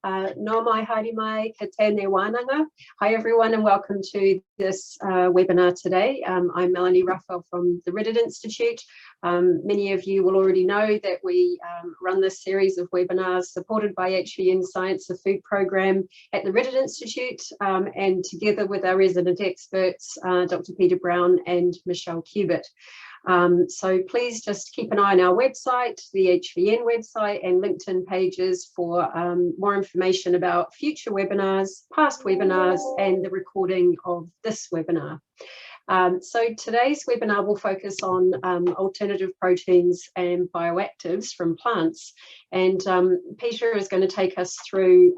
No mai haere mai ka tēnei wānanga. Hi everyone and welcome to this webinar today. I'm Melanie Ruffell from the Riddet Institute. Many of you will already know that we run this series of webinars supported by HVN Science of Food program at the Riddet Institute, and together with our resident experts, Dr. Peter Brown and Michelle Cubitt. So please just keep an eye on our website, the HVN website and LinkedIn pages for more information about future webinars, past webinars and the recording of this webinar. So today's webinar will focus on alternative proteins and bioactives from plants. And Peter is going to take us through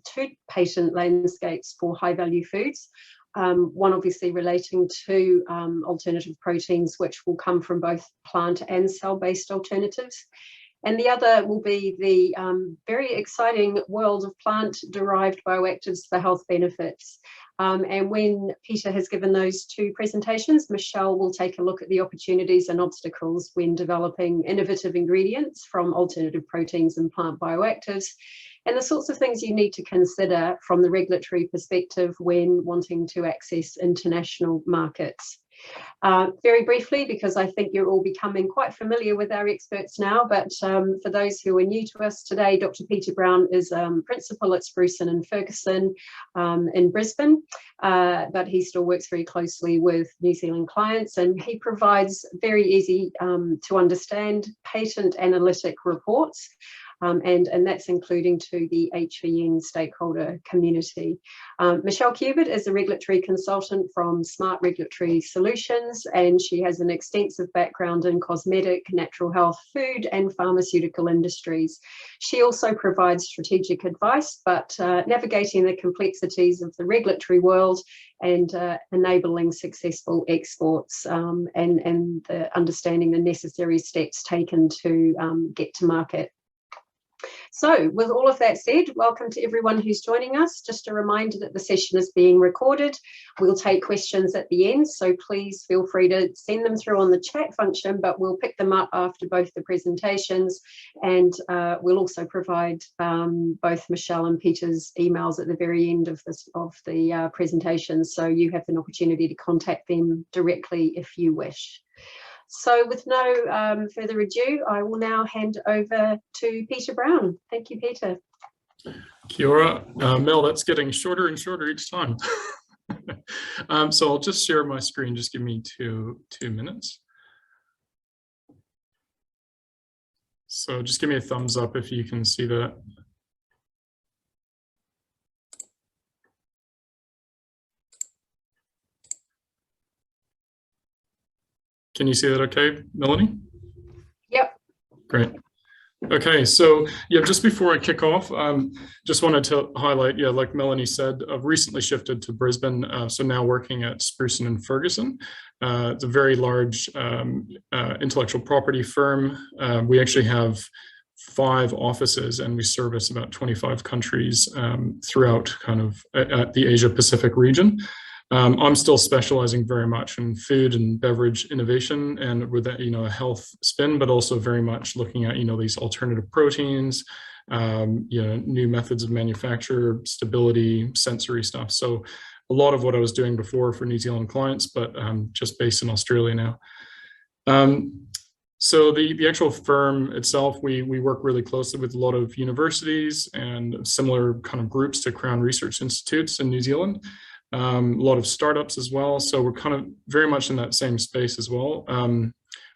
two patent landscapes for high value foods. One obviously relating to alternative proteins, which will come from both plant and cell-based alternatives. And the other will be the very exciting world of plant-derived bioactives for health benefits. And when Peter has given those two presentations, Michelle will take a look at the opportunities and obstacles when developing innovative ingredients from alternative proteins and plant bioactives, and the sorts of things you need to consider from the regulatory perspective when wanting to access international markets. Very briefly, because I think you're all becoming quite familiar with our experts now, but for those who are new to us today, Dr. Peter Brown is principal at Spruson and Ferguson in Brisbane, but he still works very closely with New Zealand clients, and he provides very easy to understand patent analytic reports. And that's including to the HVN stakeholder community. Michelle Cubitt is a regulatory consultant from Smart Regulatory Solutions, and she has an extensive background in cosmetic, natural health, food and pharmaceutical industries. She also provides strategic advice, but navigating the complexities of the regulatory world and enabling successful exports and understanding the necessary steps taken to get to market. So with all of that said, welcome to everyone who's joining us. Just a reminder that the session is being recorded. We'll take questions at the end, so please feel free to send them through on the chat function, but we'll pick them up after both the presentations, and we'll also provide both Michelle and Peter's emails at the very end of the presentation, so you have an opportunity to contact them directly if you wish. So with no further ado, I will now hand over to Peter Brown. Thank you, Peter. Kia ora. Mel, that's getting shorter and shorter each time. So I'll just share my screen. Just give me two minutes. So just give me a thumbs up if you can see that. Can you see that okay, Melanie? Yep. Great. Okay, so yeah, just before I kick off, just wanted to highlight, yeah, like Melanie said, I've recently shifted to Brisbane, so now working at Spruson and Ferguson. It's a very large intellectual property firm. We actually have 5 offices and we service about 25 countries throughout kind of the Asia Pacific region. I'm still specializing very much in food and beverage innovation and with a, a health spin, but also very much looking at, these alternative proteins, new methods of manufacture, stability, sensory stuff. So a lot of what I was doing before for New Zealand clients, but just based in Australia now. So the actual firm itself, we work really closely with a lot of universities and similar kind of groups to Crown Research Institutes in New Zealand. A lot of startups as well, so we're kind of very much in that same space as well.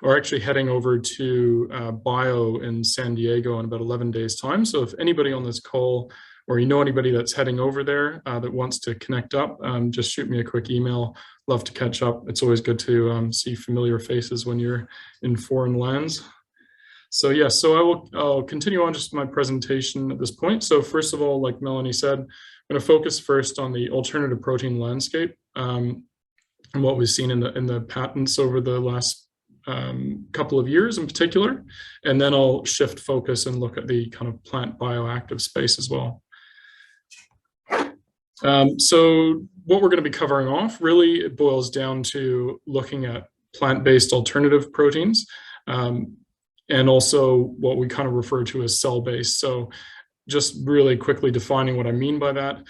We're actually heading over to Bio in San Diego in about 11 days time, so if anybody on this call or you know anybody that's heading over there that wants to connect up, just shoot me a quick email. Love to catch up. It's always good to see familiar faces when you're in foreign lands. So yeah, so I'll continue on just my presentation at this point. So first of all, like Melanie said, I'm going to focus first on the alternative protein landscape and what we've seen in the patents over the last couple of years in particular, and then I'll shift focus and look at the kind of plant bioactive space as well. So what we're going to be covering off really it boils down to looking at plant-based alternative proteins and also what we kind of refer to as cell-based. So just really quickly defining what I mean by that.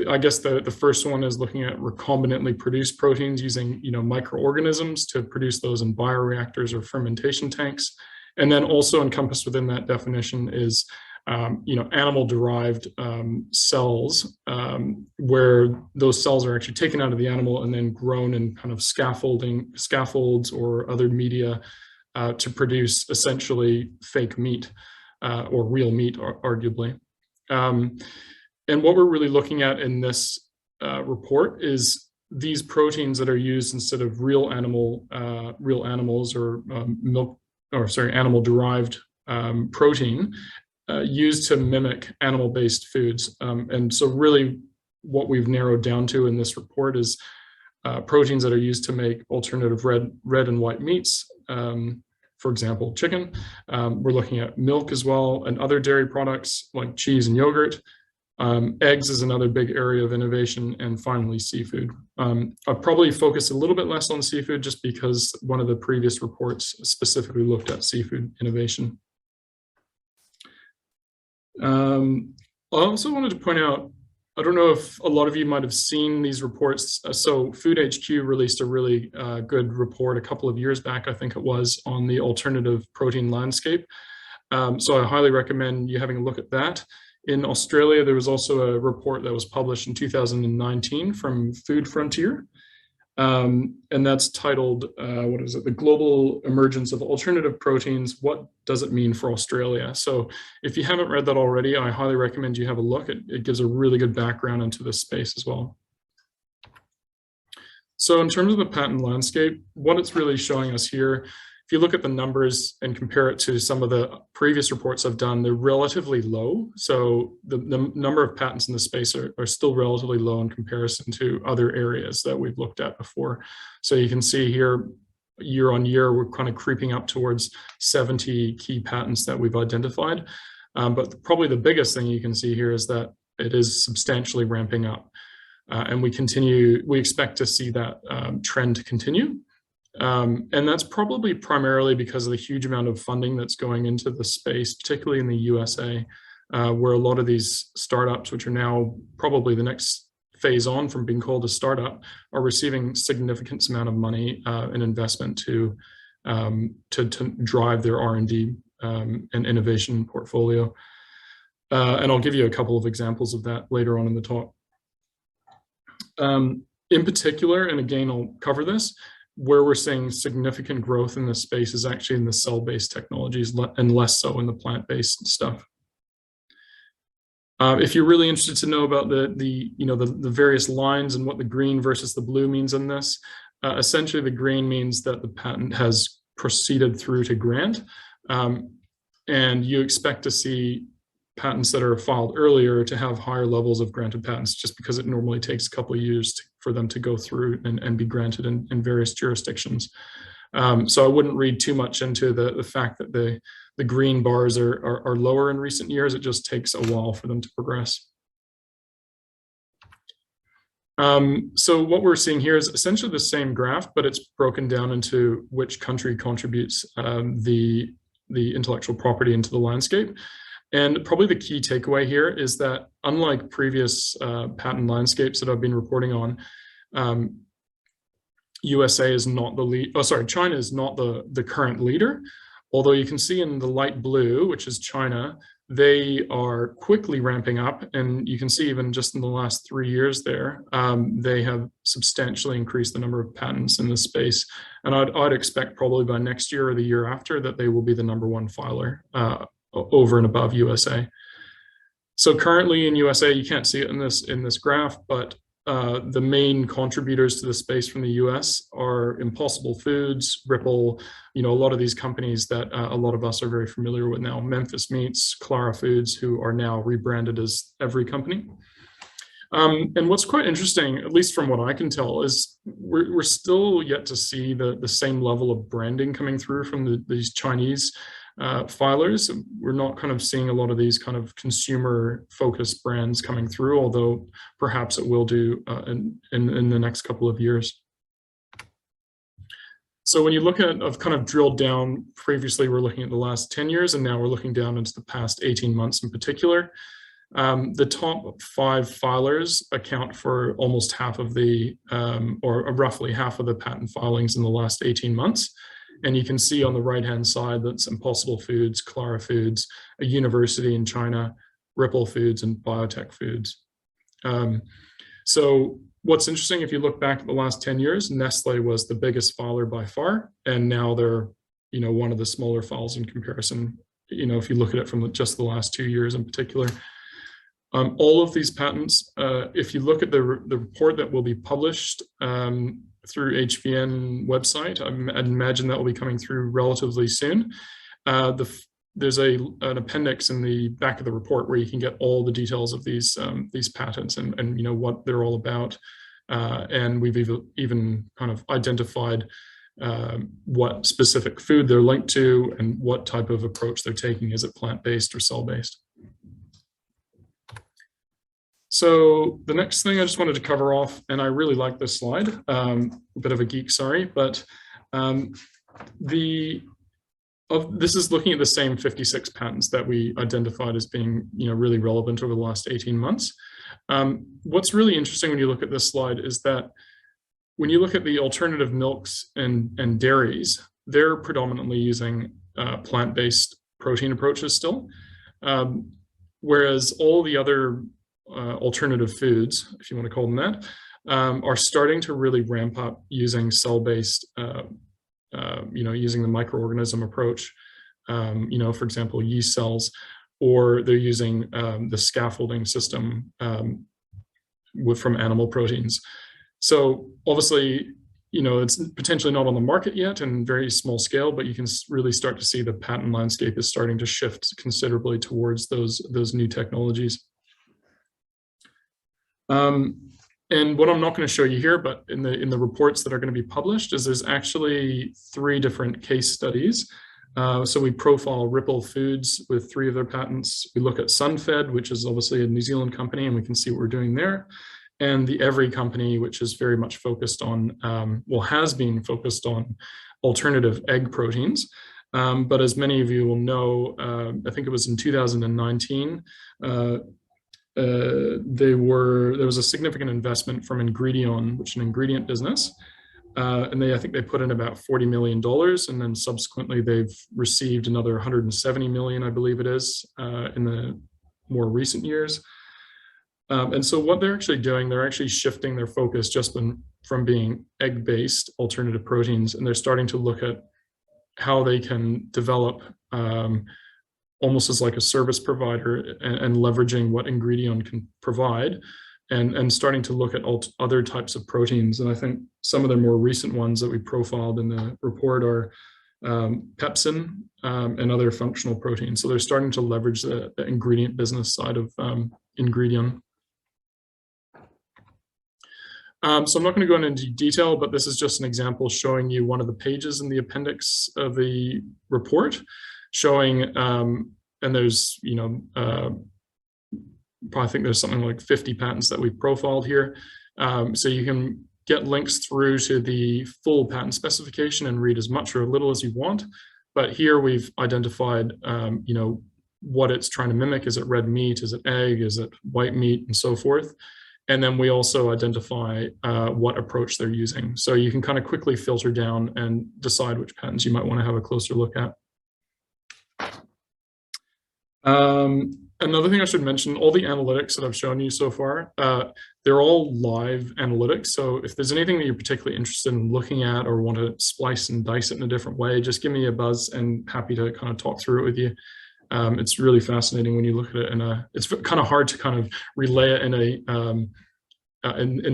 I guess the first one is looking at recombinantly produced proteins using, microorganisms to produce those in bioreactors or fermentation tanks. And then also encompassed within that definition is, animal-derived cells, where those cells are actually taken out of the animal and then grown in kind of scaffolds or other media to produce essentially fake meat or real meat, arguably. And what we're really looking at in this report is these proteins that are used instead of real animals or animal-derived protein used to mimic animal-based foods. And so really what we've narrowed down to in this report is proteins that are used to make alternative red and white meats. For example, chicken. We're looking at milk as well and other dairy products like cheese and yogurt. Eggs is another big area of innovation, and finally seafood. I'll probably focus a little bit less on seafood just because one of the previous reports specifically looked at seafood innovation. I also wanted to point out, I don't know if a lot of you might have seen these reports. So Food HQ released a really good report a couple of years back, I think it was, on the alternative protein landscape. So I highly recommend you having a look at that. In Australia, there was also a report that was published in 2019 from Food Frontier. And that's titled, The Global Emergence of Alternative Proteins, What Does It Mean for Australia? So if you haven't read that already, I highly recommend you have a look. It gives a really good background into this space as well. So in terms of the patent landscape, what it's really showing us here, if you look at the numbers and compare it to some of the previous reports I've done, they're relatively low. So the number of patents in the space are still relatively low in comparison to other areas that we've looked at before. So you can see here, year on year, we're kind of creeping up towards 70 key patents that we've identified. But probably the biggest thing you can see here is that it is substantially ramping up. And we expect to see that trend continue. And that's probably primarily because of the huge amount of funding that's going into the space, particularly in the USA, where a lot of these startups, which are now probably the next phase on from being called a startup, are receiving significant amount of money and investment to drive their R&D and innovation portfolio. And I'll give you a couple of examples of that later on in the talk. In particular, and again, I'll cover this, where we're seeing significant growth in this space is actually in the cell-based technologies and less so in the plant-based stuff. If you're really interested to know about the various lines and what the green versus the blue means in this, essentially the green means that the patent has proceeded through to grant, and you expect to see patents that are filed earlier to have higher levels of granted patents, just because it normally takes a couple of years for them to go through and be granted in various jurisdictions. So I wouldn't read too much into the fact that the green bars are lower in recent years. It just takes a while for them to progress. So what we're seeing here is essentially the same graph, but it's broken down into which country contributes the intellectual property into the landscape. And probably the key takeaway here is that unlike previous patent landscapes that I've been reporting on, USA is not the lead. Oh, sorry, China is not the current leader. Although you can see in the light blue, which is China, they are quickly ramping up, and you can see even just in the last 3 years there, they have substantially increased the number of patents in this space. And I'd expect probably by next year or the year after that they will be the #1 filer over and above USA. So currently in USA, you can't see it in this graph, but the main contributors to the space from the US are Impossible Foods, Ripple, a lot of these companies that a lot of us are very familiar with now, Memphis Meats, Clara Foods, who are now rebranded as Every Company. And what's quite interesting, at least from what I can tell, is we're still yet to see the same level of branding coming through from these Chinese filers. We're not kind of seeing a lot of these kind of consumer-focused brands coming through, although perhaps it will do in the next couple of years. So when you look at, I've kind of drilled down, previously we're looking at the last 10 years, and now we're looking down into the past 18 months in particular. The top 5 filers account for almost half of the, or roughly half of the patent filings in the last 18 months. And you can see on the right-hand side that's Impossible Foods, Clara Foods, a university in China, Ripple Foods, and Biotech Foods. So what's interesting, if you look back at the last 10 years, Nestle was the biggest filer by far, and now they're, one of the smaller files in comparison, if you look at it from just the last 2 years in particular. All of these patents, if you look at the report that will be published through HVN website, I'd imagine that will be coming through relatively soon. There's an appendix in the back of the report where you can get all the details of these patents and what they're all about. And we've even kind of identified what specific food they're linked to and what type of approach they're taking. Is it plant-based or cell-based? So the next thing I just wanted to cover off, and I really like this slide, a bit of a geek, sorry, but this is looking at the same 56 patents that we identified as being, really relevant over the last 18 months. What's really interesting when you look at this slide is that when you look at the alternative milks and dairies, they're predominantly using plant-based protein approaches still, whereas all the other alternative foods, if you want to call them that, are starting to really ramp up using cell-based, using the microorganism approach, for example, yeast cells, or they're using the scaffolding system from animal proteins. So obviously, it's potentially not on the market yet and very small scale, but you can really start to see the patent landscape is starting to shift considerably towards those new technologies. And what I'm not going to show you here, but in the reports that are going to be published, is there's actually 3 different case studies. So we profile Ripple Foods with 3 of their patents. We look at Sunfed, which is obviously a New Zealand company, and we can see what we're doing there. And the Every company, which is very much focused on, has been focused on alternative egg proteins. But as many of you will know, I think it was in 2019, there was a significant investment from Ingredion, which is an ingredient business. And I think they put in about $40 million, and then subsequently they've received another 170 million, I believe it is, in the more recent years. And so what they're actually doing, they're actually shifting their focus just from being egg-based alternative proteins, and they're starting to look at how they can develop almost as like a service provider and leveraging what Ingredion can provide, and starting to look at other types of proteins. And I think some of the more recent ones that we profiled in the report are pepsin and other functional proteins. So they're starting to leverage the ingredient business side of Ingredion. So I'm not going to go into detail, but this is just an example showing you one of the pages in the appendix of the report, showing, and there's, I think there's something like 50 patents that we've profiled here. So you can get links through to the full patent specification and read as much or a little as you want. But here we've identified, what it's trying to mimic. Is it red meat? Is it egg? Is it white meat? And so forth. And then we also identify what approach they're using. So you can kind of quickly filter down and decide which patents you might want to have a closer look at. Another thing I should mention, all the analytics that I've shown you so far, they're all live analytics. So if there's anything that you're particularly interested in looking at or want to splice and dice it in a different way, just give me a buzz and happy to kind of talk through it with you. It's really fascinating when you look at it it's kind of hard to kind of relay it in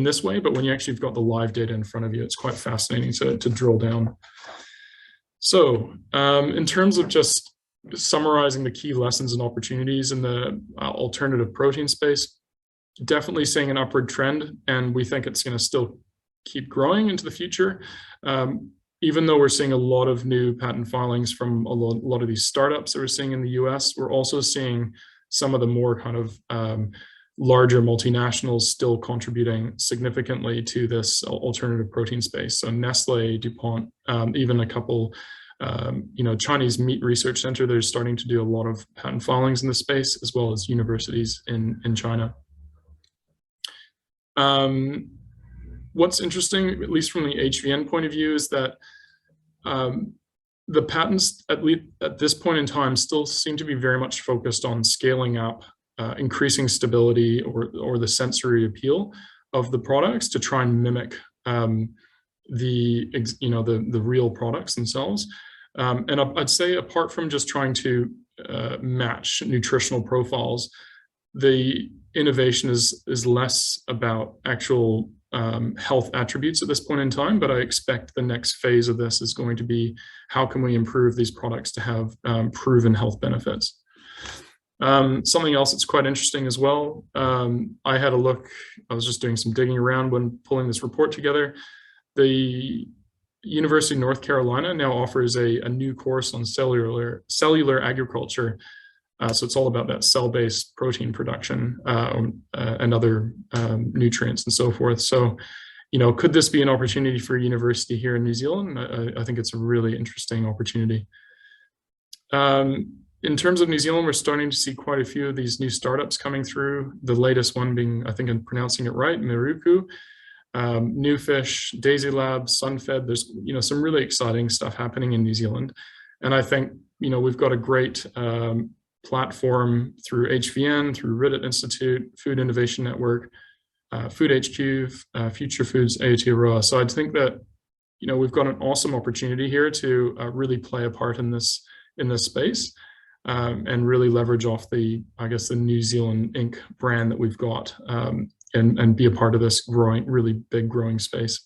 this way, but when you actually have got the live data in front of you, it's quite fascinating to drill down. So in terms of just summarizing the key lessons and opportunities in the alternative protein space, definitely seeing an upward trend, and we think it's going to still keep growing into the future. Even though we're seeing a lot of new patent filings from a lot of these startups that we're seeing in the US, we're also seeing some of the more kind of larger multinationals still contributing significantly to this alternative protein space. So Nestle, DuPont, even a couple Chinese Meat Research Center, they're starting to do a lot of patent filings in this space, as well as universities in China. What's interesting, at least from the HVN point of view, is that the patents, at least at this point in time, still seem to be very much focused on scaling up, increasing stability or the sensory appeal of the products to try and mimic the real products themselves. And I'd say, apart from just trying to match nutritional profiles, the innovation is less about actual health attributes at this point in time, but I expect the next phase of this is going to be, how can we improve these products to have proven health benefits? Something else that's quite interesting as well, I had a look, I was just doing some digging around when pulling this report together. The University of North Carolina now offers a new course on cellular agriculture. So it's all about that cell-based protein production and other nutrients and so forth. So, could this be an opportunity for a university here in New Zealand? I think it's a really interesting opportunity. In terms of New Zealand, we're starting to see quite a few of these new startups coming through. The latest one being, I think I'm pronouncing it right, Miruku, Newfish, Daisy Labs, Sunfed. There's some really exciting stuff happening in New Zealand, and I think we've got a great platform through HVN, through Riddet Institute, Food Innovation Network, Food HQ, Future Foods, Aotearoa. So I think that we've got an awesome opportunity here to really play a part in this space, and really leverage off the New Zealand Inc. brand that we've got, and be a part of this really big growing space.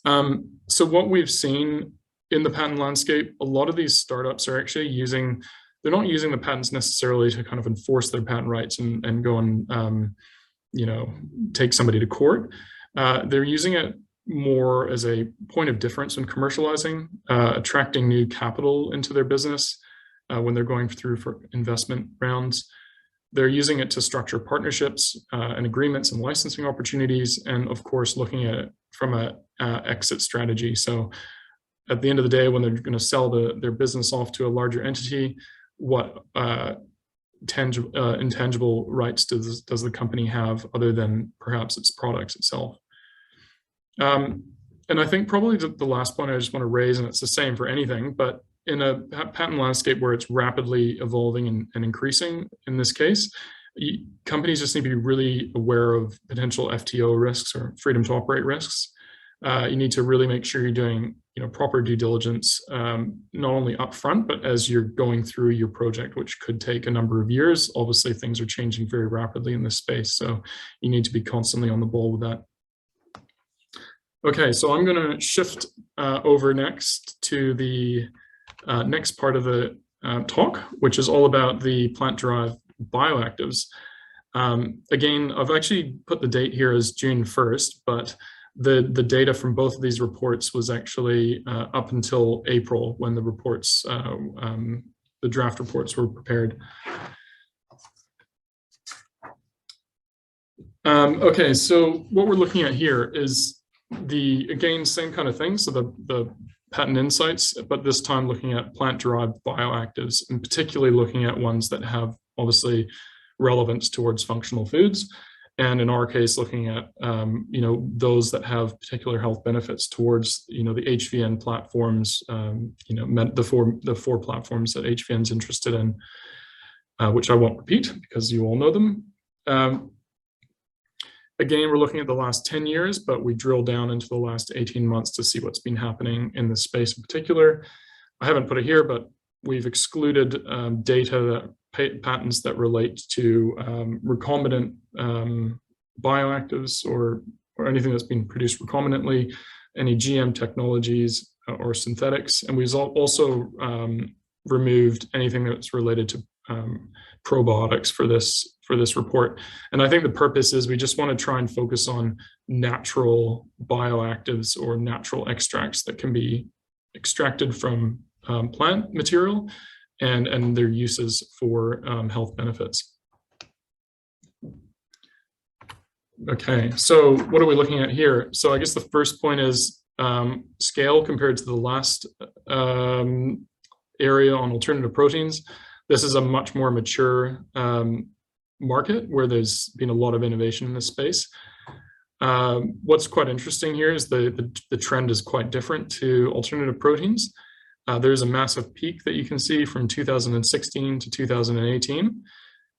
So what we've seen in the patent landscape, a lot of these startups are actually they're not using the patents necessarily to kind of enforce their patent rights and go and take somebody to court. They're using it more as a point of difference when commercializing, attracting new capital into their business when they're going through for investment rounds. They're using it to structure partnerships and agreements and licensing opportunities, and of course looking at it from a exit strategy. So at the end of the day, when they're going to sell their business off to a larger entity, what intangible rights does the company have other than perhaps its products itself? And I think probably the last point I just want to raise, and it's the same for anything, but in a patent landscape where it's rapidly evolving and increasing, in this case, companies just need to be really aware of potential FTO risks or freedom to operate risks. You need to really make sure you're doing proper due diligence, not only upfront, but as you're going through your project, which could take a number of years. Obviously, things are changing very rapidly in this space, so you need to be constantly on the ball with that. Okay, so I'm going to shift over next to the next part of the talk, which is all about the plant-derived bioactives. Again, I've actually put the date here as June 1st, but the data from both of these reports was actually up until April, when the reports, the draft reports were prepared. Okay, so what we're looking at here is again, same kind of thing. So the patent insights, but this time looking at plant-derived bioactives, and particularly looking at ones that have obviously relevance towards functional foods. And in our case, looking at those that have particular health benefits towards the HVN platforms, the four platforms that HVN's interested in, which I won't repeat because you all know them. Again, we're looking at the last 10 years, but we drill down into the last 18 months to see what's been happening in this space in particular. I haven't put it here, but we've excluded patents that relate to recombinant bioactives or anything that's been produced recombinantly, any GM technologies or synthetics. And we've also removed anything that's related to probiotics for this report. And I think the purpose is we just want to try and focus on natural bioactives or natural extracts that can be extracted from plant material and their uses for health benefits. Okay, so what are we looking at here? So I guess the first point is scale compared to the last area on alternative proteins. This is a much more mature market where there's been a lot of innovation in this space. What's quite interesting here is the trend is quite different to alternative proteins. There's a massive peak that you can see from 2016 to 2018.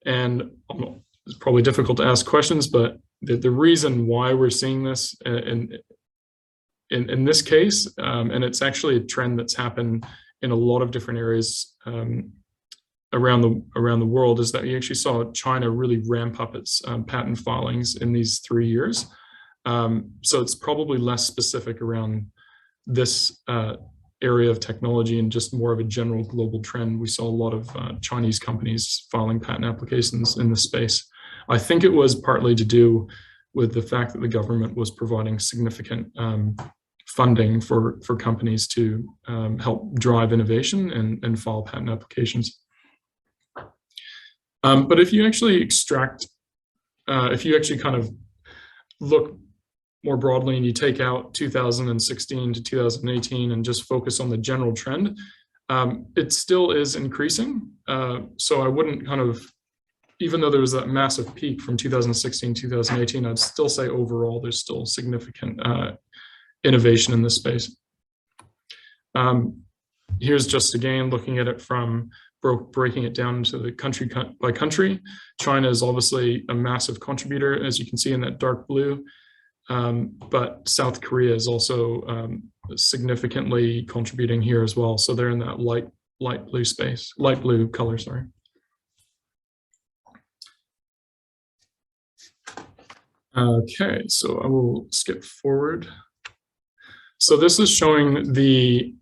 And it's probably difficult to ask questions, but the reason why we're seeing this in this case, and it's actually a trend that's happened in a lot of different areas around the world, is that you actually saw China really ramp up its patent filings in these 3 years. So it's probably less specific around this area of technology and just more of a general global trend. We saw a lot of Chinese companies filing patent applications in this space. I think it was partly to do with the fact that the government was providing significant funding for companies to help drive innovation and file patent applications. But if you actually if you actually kind of look more broadly and you take out 2016 to 2018 and just focus on the general trend, it still is increasing. So I wouldn't kind of, even though there was that massive peak from 2016 to 2018, I'd still say overall there's still significant innovation in this space. Here's just again looking at it from breaking it down into the country by country. China is obviously a massive contributor, as you can see in that dark blue. But South Korea is also significantly contributing here as well. So they're in that light blue space, light blue color, sorry. Okay, so I will skip forward. So this is showing the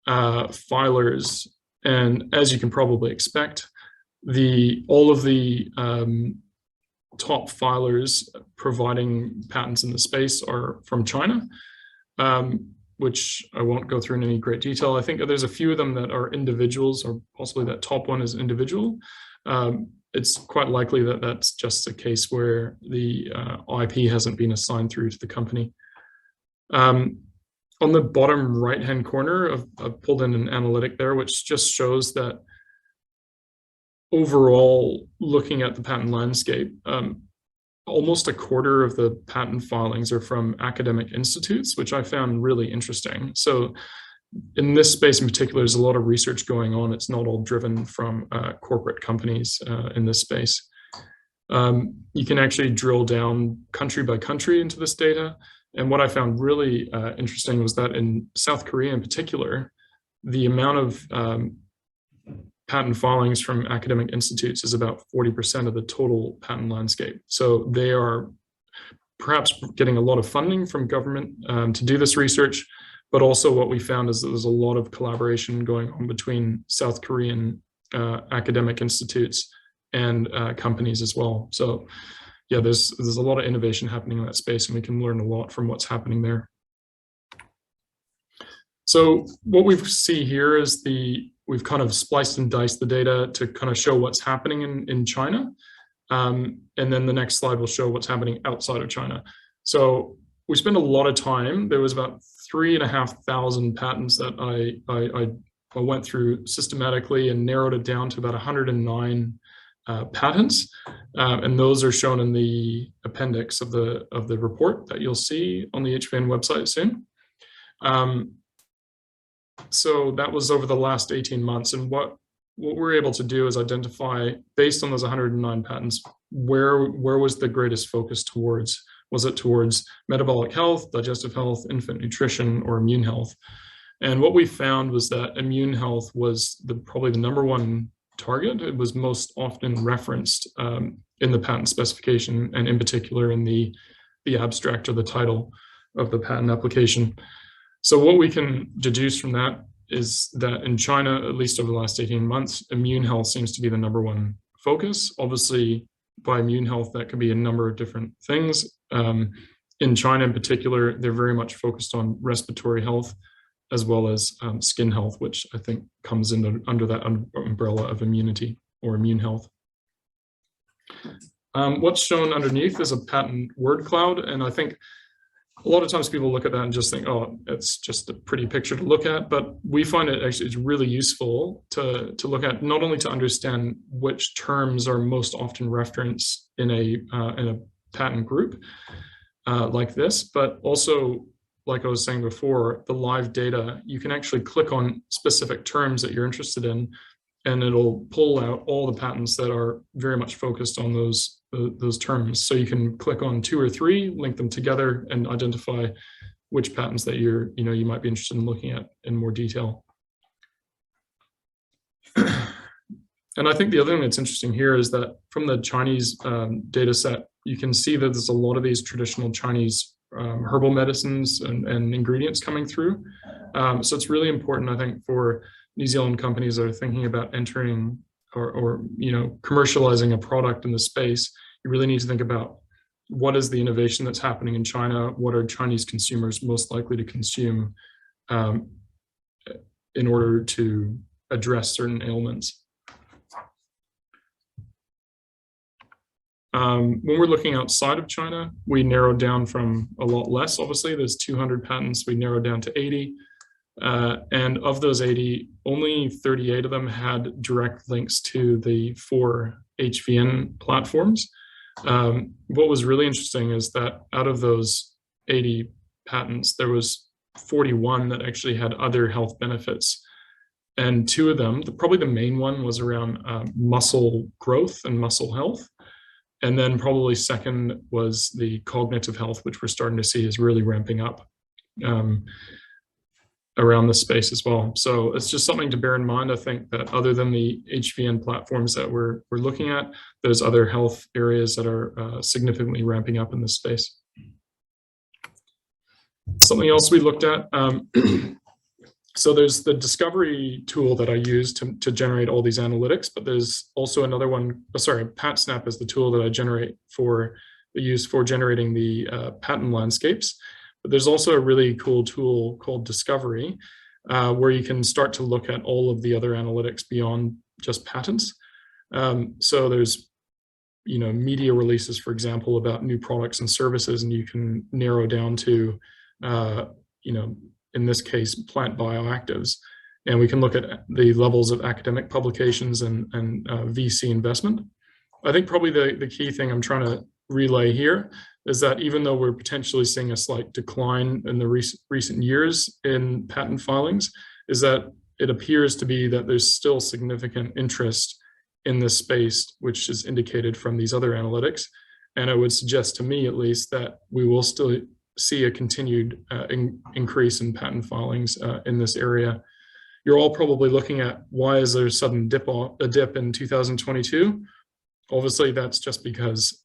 filers, and as you can probably expect, all of the top filers providing patents in the space are from China, which I won't go through in any great detail. I think there's a few of them that are individuals, or possibly that top one is individual. It's quite likely that that's just a case where the IP hasn't been assigned through to the company. On the bottom right-hand corner, I've pulled in an analytic there, which just shows that overall, looking at the patent landscape, almost a quarter of the patent filings are from academic institutes, which I found really interesting. So in this space in particular, there's a lot of research going on. It's not all driven from corporate companies in this space. You can actually drill down country by country into this data. And what I found really interesting was that in South Korea in particular, the amount of patent filings from academic institutes is about 40% of the total patent landscape. So they are perhaps getting a lot of funding from government to do this research, but also what we found is that there's a lot of collaboration going on between South Korean academic institutes and companies as well. So yeah, there's a lot of innovation happening in that space, and we can learn a lot from what's happening there. So what we see here is we've kind of spliced and diced the data to kind of show what's happening in China. And then the next slide will show what's happening outside of China. So we spent a lot of time. There was about 3,500 patents that I went through systematically and narrowed it down to about 109 patents. And those are shown in the appendix of the report that you'll see on the HVN website soon. So that was over the last 18 months. And what we're able to do is identify, based on those 109 patents, where was the greatest focus towards? Was it towards metabolic health, digestive health, infant nutrition, or immune health? And what we found was that immune health was probably the #1 target. It was most often referenced in the patent specification, and in particular in the abstract or the title of the patent application. So what we can deduce from that is that in China, at least over the last 18 months, immune health seems to be the #1 focus. Obviously, by immune health, that could be a number of different things. In China in particular, they're very much focused on respiratory health, as well as skin health, which I think comes under that umbrella of immunity or immune health. What's shown underneath is a patent word cloud, and I think a lot of times people look at that and just think, oh, it's just a pretty picture to look at, but we find it actually it's really useful to look at, not only to understand which terms are most often referenced in a patent group like this, but also, like I was saying before, the live data, you can actually click on specific terms that you're interested in, and it'll pull out all the patents that are very much focused on those terms. So you can click on 2 or 3, link them together, and identify which patents that you might be interested in looking at in more detail. And I think the other thing that's interesting here is that from the Chinese data set, you can see that there's a lot of these traditional Chinese herbal medicines and ingredients coming through. So it's really important, I think, for New Zealand companies that are thinking about entering or commercializing a product in the space. You really need to think about what is the innovation that's happening in China, what are Chinese consumers most likely to consume in order to address certain ailments. When we're looking outside of China, we narrowed down from a lot less. Obviously, there's 200 patents. We narrowed down to 80. And of those 80, only 38 of them had direct links to the 4 HVN platforms. What was really interesting is that out of those 80 patents, there was 41 that actually had other health benefits. And 2 of them, probably the main one, was around muscle growth and muscle health. And then probably second was the cognitive health, which we're starting to see is really ramping up around the space as well. So it's just something to bear in mind. I think that other than the HVN platforms that we're looking at, there's other health areas that are significantly ramping up in this space. Something else we looked at, so there's the discovery tool that I use to generate all these analytics, but there's also another one, PatSnap is the tool that I use for generating the patent landscapes. But there's also a really cool tool called Discovery, where you can start to look at all of the other analytics beyond just patents. So there's, media releases, for example, about new products and services, and you can narrow down to, in this case, plant bioactives. And we can look at the levels of academic publications and VC investment. I think probably the key thing I'm trying to relay here is that even though we're potentially seeing a slight decline in the recent years in patent filings, is that it appears to be that there's still significant interest in this space, which is indicated from these other analytics. And it would suggest to me, at least, that we will still see a continued increase in patent filings in this area. You're all probably looking at, why is there a sudden dip in 2022? Obviously, that's just because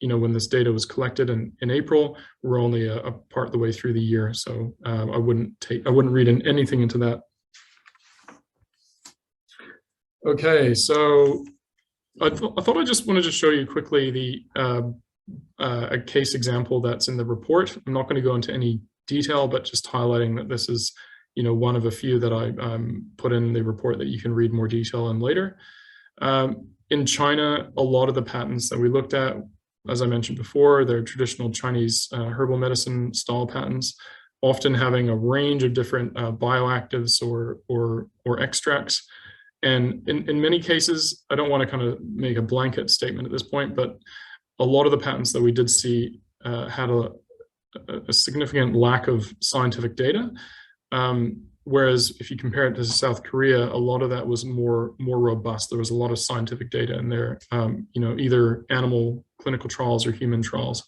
when this data was collected in April, we're only a part of the way through the year, so I wouldn't read anything into that. Okay, so I thought I just wanted to show you quickly a case example that's in the report. I'm not going to go into any detail, but just highlighting that this is one of a few that I put in the report that you can read more detail in later. In China, a lot of the patents that we looked at, as I mentioned before, they're traditional Chinese herbal medicine style patents, often having a range of different bioactives or extracts. And in many cases, I don't want to kind of make a blanket statement at this point, but a lot of the patents that we did see had a significant lack of scientific data. Whereas if you compare it to South Korea, a lot of that was more robust. There was a lot of scientific data in there, either animal clinical trials or human trials.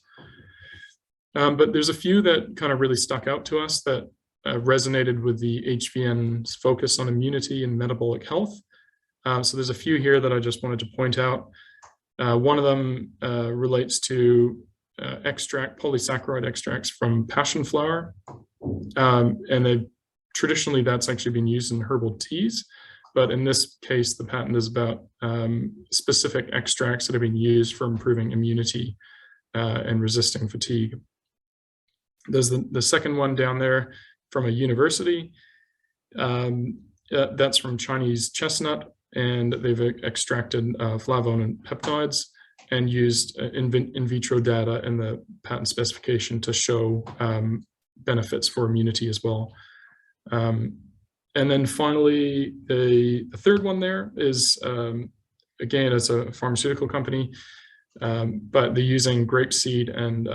But there's a few that kind of really stuck out to us that resonated with the HVN's focus on immunity and metabolic health. So there's a few here that I just wanted to point out. One of them relates to polysaccharide extracts from passion flower. And traditionally, that's actually been used in herbal teas. But in this case, the patent is about specific extracts that have been used for improving immunity and resisting fatigue. There's the second one down there from a university. That's from Chinese chestnut, and they've extracted flavone and peptides. and used in vitro data in the patent specification to show benefits for immunity as well. And then finally, the third one there is, again, it's a pharmaceutical company, but they're using grapeseed and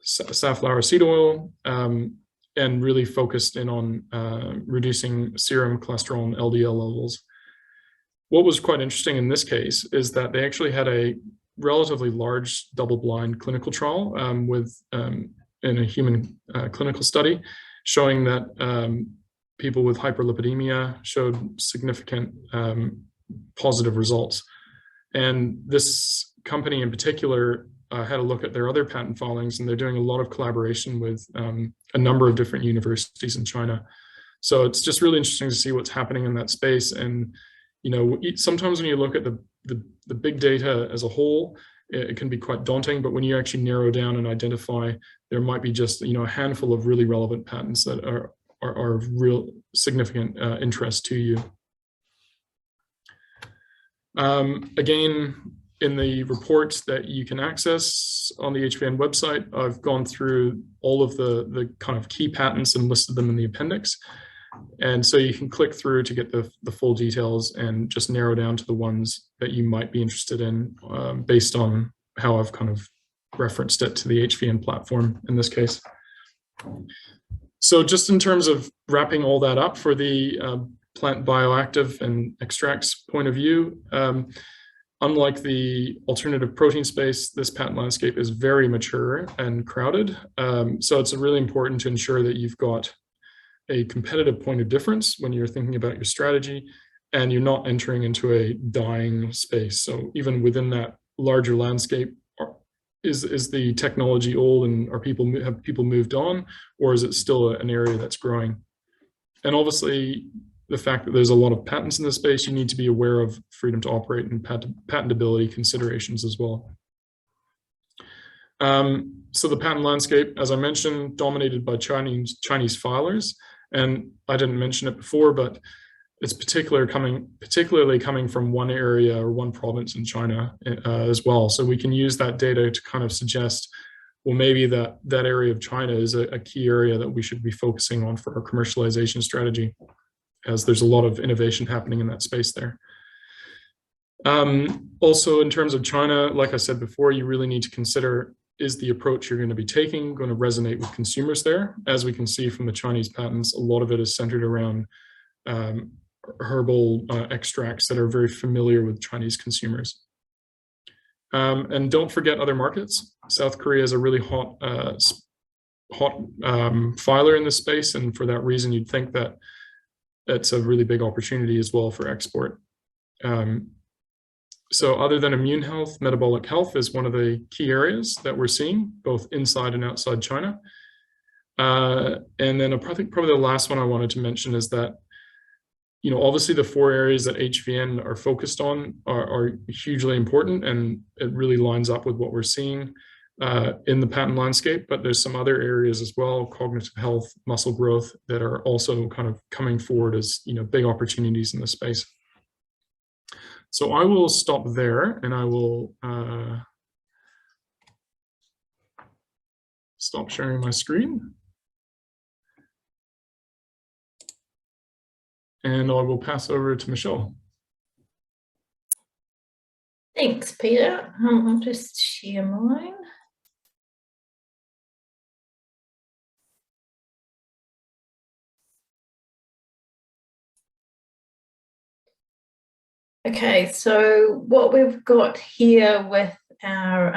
safflower seed oil, and really focused in on reducing serum cholesterol and LDL levels. What was quite interesting in this case is that they actually had a relatively large double-blind clinical trial in a human clinical study, showing that people with hyperlipidemia showed significant positive results. And this company in particular had a look at their other patent filings, and they're doing a lot of collaboration with a number of different universities in China. So it's just really interesting to see what's happening in that space. And you know, sometimes when you look at the big data as a whole, it can be quite daunting, but when you actually narrow down and identify, there might be just, you know, a handful of really relevant patents that are of real significant interest to you. Again, in the reports that you can access on the HVN website, I've gone through all of the kind of key patents and listed them in the appendix. And so you can click through to get the full details and just narrow down to the ones that you might be interested in based on how I've kind of referenced it to the HVN platform in this case. So just in terms of wrapping all that up for the plant bioactive and extracts point of view, unlike the alternative protein space, this patent landscape is very mature and crowded. So it's really important to ensure that you've got a competitive point of difference when you're thinking about your strategy, and you're not entering into a dying space. So even within that larger landscape, is the technology old, and have people moved on, or is it still an area that's growing? And obviously, the fact that there's a lot of patents in this space, you need to be aware of freedom to operate and patentability considerations as well. So the patent landscape, as I mentioned, dominated by Chinese filers. And I didn't mention it before, but it's particularly coming from one area or one province in China as well. So we can use that data to kind of suggest, well, maybe that area of China is a key area that we should be focusing on for our commercialization strategy, as there's a lot of innovation happening in that space there. Also, in terms of China, like I said before, you really need to consider, is the approach you're going to be taking going to resonate with consumers there? As we can see from the Chinese patents, a lot of it is centered around herbal extracts that are very familiar with Chinese consumers. And don't forget other markets. South Korea is a really hot filer in this space, and for that reason, you'd think that it's a really big opportunity as well for export. So other than immune health, metabolic health is one of the key areas that we're seeing, both inside and outside China. And then I think probably the last one I wanted to mention is that, you know, obviously the 4 areas that HVN are focused on are hugely important, and it really lines up with what we're seeing in the patent landscape, but there's some other areas as well, cognitive health, muscle growth, that are also kind of coming forward as, you know, big opportunities in the space. So I will stop there, and I will stop sharing my screen. And I will pass over to Michelle. Thanks, Peter. I'll just share mine. Okay, so what we've got here with our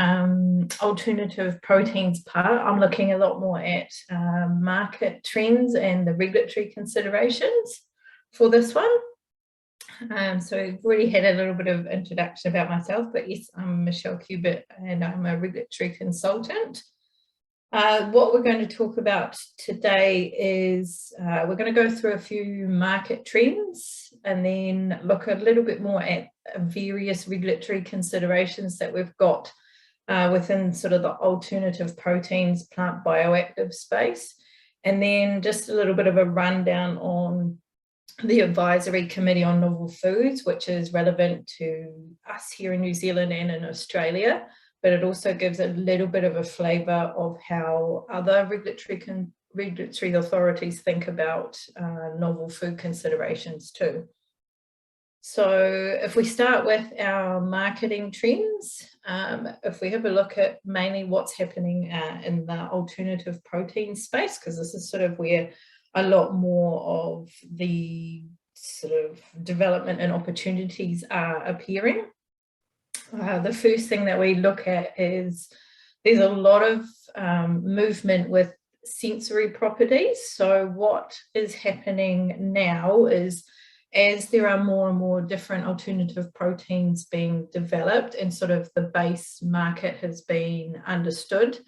alternative proteins part, I'm looking a lot more at market trends and the regulatory considerations for this one. So I've already had a little bit of introduction about myself, but yes, I'm Michelle Cubitt, and I'm a regulatory consultant. What we're going to talk about today is we're going to go through a few market trends and then look a little bit more at various regulatory considerations that we've got within sort of the alternative proteins, plant bioactive space, and then just a little bit of a rundown on the Advisory Committee on Novel Foods, which is relevant to us here in New Zealand and in Australia, but it also gives a little bit of a flavour of how other regulatory authorities think about novel food considerations too. So if we start with our marketing trends, if we have a look at mainly what's happening in the alternative protein space, because this is sort of where a lot more of the sort of development and opportunities are appearing. The first thing that we look at is there's a lot of movement with sensory properties. So what is happening now is, as there are more and more different alternative proteins being developed and sort of the base market has been understood,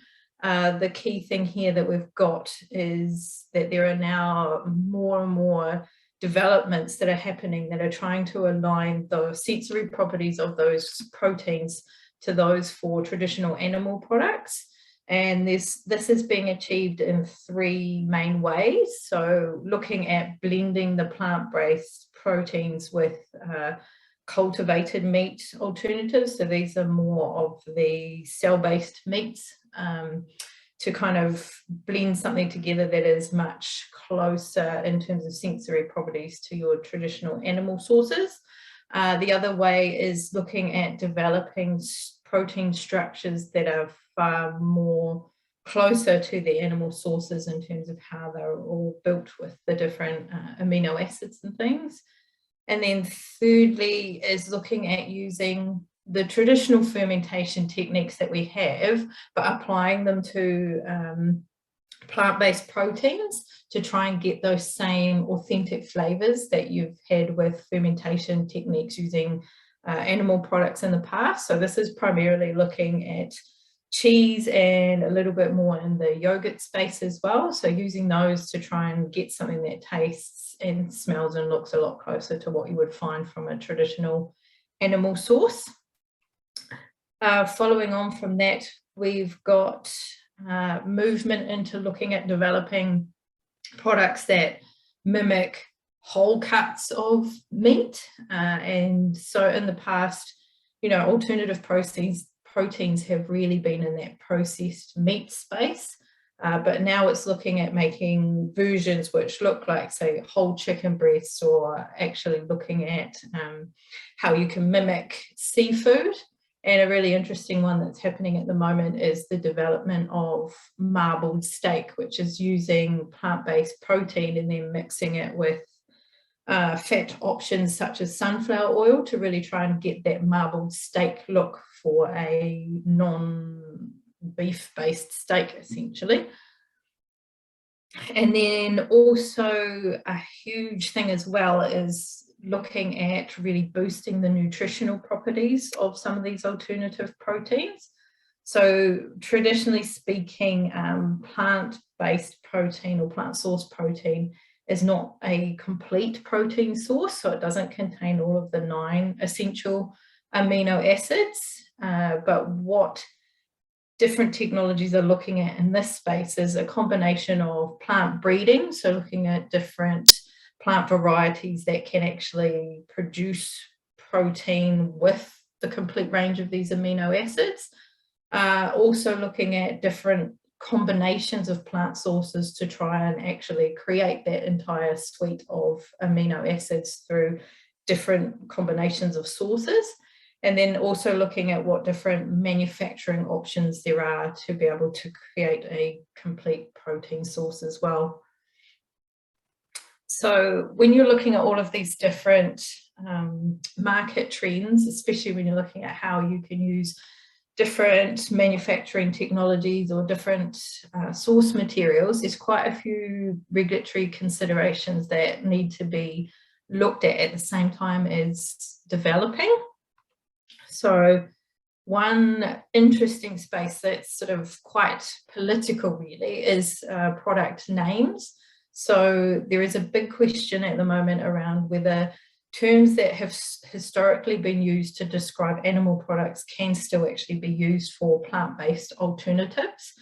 the key thing here that we've got is that there are now more and more developments that are happening that are trying to align the sensory properties of those proteins to those for traditional animal products. And this is being achieved in three main ways. So looking at blending the plant-based proteins with cultivated meat alternatives. So these are more of the cell-based meats, to kind of blend something together that is much closer in terms of sensory properties to your traditional animal sources. The other way is looking at developing protein structures that are far more closer to the animal sources in terms of how they're all built with the different amino acids and things. And then thirdly is looking at using the traditional fermentation techniques that we have, but applying them to plant-based proteins to try and get those same authentic flavors that you've had with fermentation techniques using animal products in the past. So this is primarily looking at cheese and a little bit more in the yogurt space as well. So using those to try and get something that tastes and smells and looks a lot closer to what you would find from a traditional animal source. Following on from that, we've got movement into looking at developing products that mimic whole cuts of meat. And so in the past, you know, alternative proteins have really been in that processed meat space. But now it's looking at making versions which look like, say, whole chicken breasts, or actually looking at how you can mimic seafood. And a really interesting one that's happening at the moment is the development of marbled steak, which is using plant-based protein and then mixing it with fat options such as sunflower oil to really try and get that marbled steak look for a non-beef based steak, essentially. And then also a huge thing as well is looking at really boosting the nutritional properties of some of these alternative proteins. So traditionally speaking, plant-based protein or plant source protein is not a complete protein source, so it doesn't contain all of the 9 essential amino acids. But what different technologies are looking at in this space is a combination of plant breeding, so looking at different plant varieties that can actually produce protein with the complete range of these amino acids. Also looking at different combinations of plant sources to try and actually create that entire suite of amino acids through different combinations of sources. And then also looking at what different manufacturing options there are to be able to create a complete protein source as well. So when you're looking at all of these different market trends, especially when you're looking at how you can use different manufacturing technologies or different source materials, there's quite a few regulatory considerations that need to be looked at the same time as developing. So one interesting space that's sort of quite political really is product names. So there is a big question at the moment around whether terms that have historically been used to describe animal products can still actually be used for plant-based alternatives.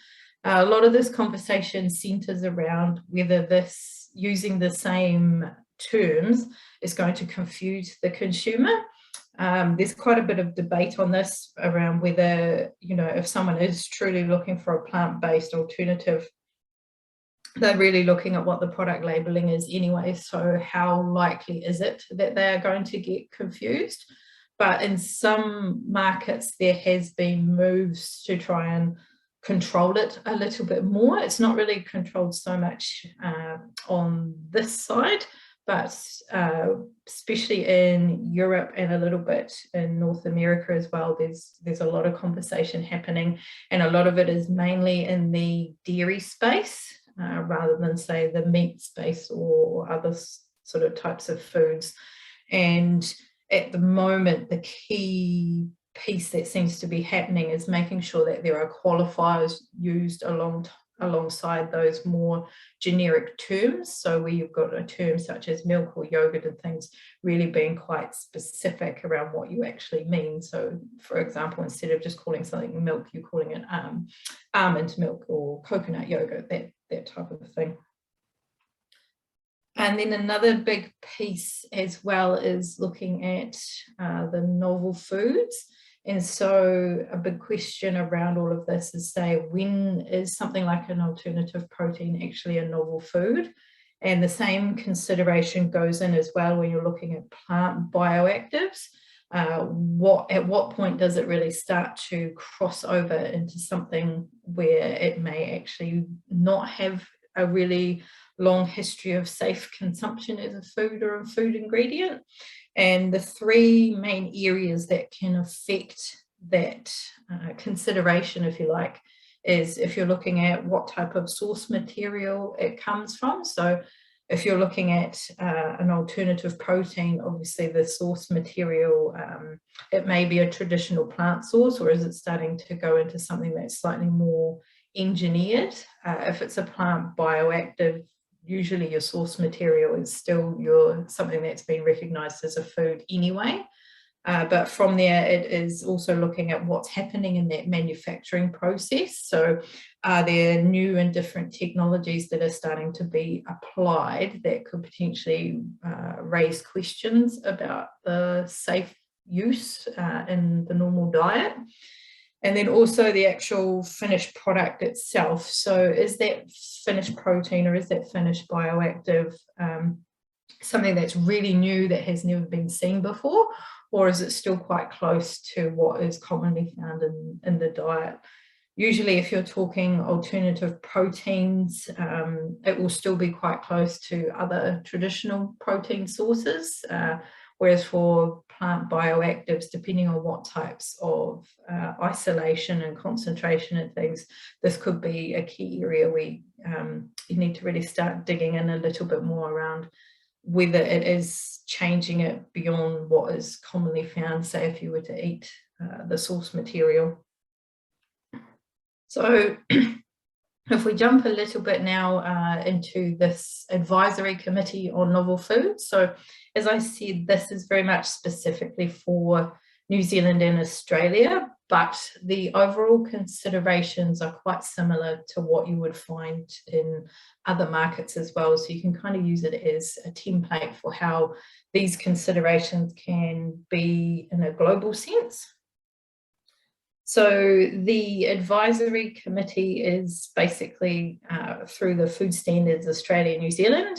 A lot of this conversation centers around whether using the same terms is going to confuse the consumer. There's quite a bit of debate on this around whether, you know, if someone is truly looking for a plant-based alternative, they're really looking at what the product labeling is anyway. So how likely is it that they are going to get confused? But in some markets, there has been moves to try and control it a little bit more. It's not really controlled so much on this side, but especially in Europe and a little bit in North America as well, there's a lot of conversation happening, and a lot of it is mainly in the dairy space rather than, say, the meat space or other sort of types of foods. And at the moment, the key piece that seems to be happening is making sure that there are qualifiers used alongside those more generic terms. So where you've got a term such as milk or yogurt and things, really being quite specific around what you actually mean. So for example, instead of just calling something milk, you're calling it almond milk or coconut yogurt, that type of thing. And then another big piece as well is looking at the novel foods. And so a big question around all of this is, say, when is something like an alternative protein actually a novel food? And the same consideration goes in as well when you're looking at plant bioactives. At what point does it really start to cross over into something where it may actually not have a really long history of safe consumption as a food or a food ingredient? And the three main areas that can affect that consideration, if you like, is if you're looking at what type of source material it comes from. So if you're looking at an alternative protein, obviously the source material, it may be a traditional plant source, or is it starting to go into something that's slightly more engineered? If it's a plant bioactive, usually your source material is still something that's been recognized as a food anyway. But from there, it is also looking at what's happening in that manufacturing process. So are there new and different technologies that are starting to be applied that could potentially raise questions about the safe use in the normal diet? And then also the actual finished product itself. So is that finished protein or is that finished bioactive something that's really new that has never been seen before? Or is it still quite close to what is commonly found in the diet? Usually if you're talking alternative proteins, it will still be quite close to other traditional protein sources. Whereas for plant bioactives, depending on what types of isolation and concentration and things, this could be a key area where you need to really start digging in a little bit more around whether it is changing it beyond what is commonly found, say if you were to eat the source material. So if we jump a little bit now into this advisory committee on novel foods. So as I said, this is very much specifically for New Zealand and Australia, but the overall considerations are quite similar to what you would find in other markets as well. So you can kind of use it as a template for how these considerations can be in a global sense. So the advisory committee is basically through the Food Standards Australia and New Zealand.